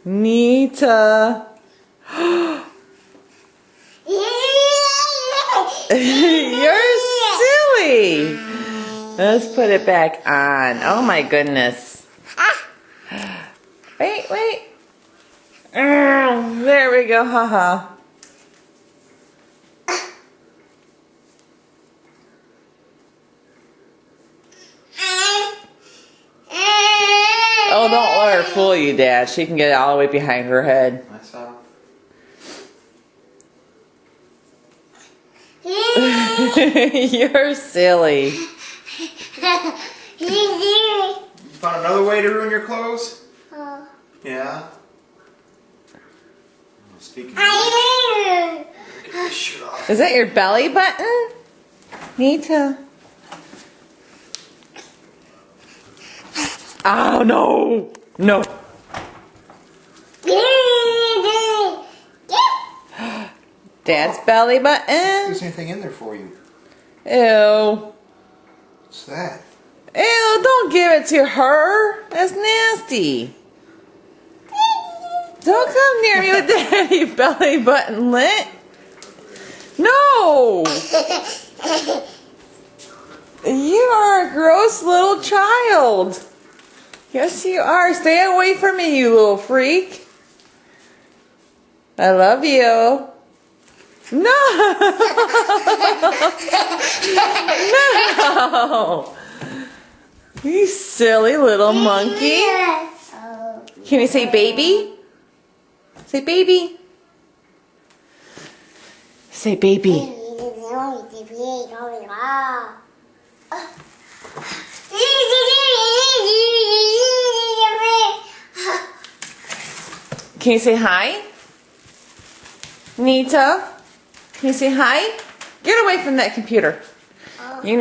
Nita. You're silly. Let's put it back on. Oh my goodness. Wait. There we go. Haha. Oh, don't let her fool you, Dad. She can get it all the way behind her head. I saw. You're silly. You found another way to ruin your clothes? Yeah. Speaking of, get this shirt off. Is that your belly button? Nita. Oh, no. No. Dad's belly button. There's anything in there for you? Ew. What's that? Ew, don't give it to her. That's nasty. Don't come near me with Daddy belly button lit. No. You are a gross little child. Yes, you are. Stay away from me, you little freak. I love you. No. No. You silly little monkey. Can you say baby? Say baby. Say baby. Can you say hi? Nita? Can you say hi? Get away from that computer. You know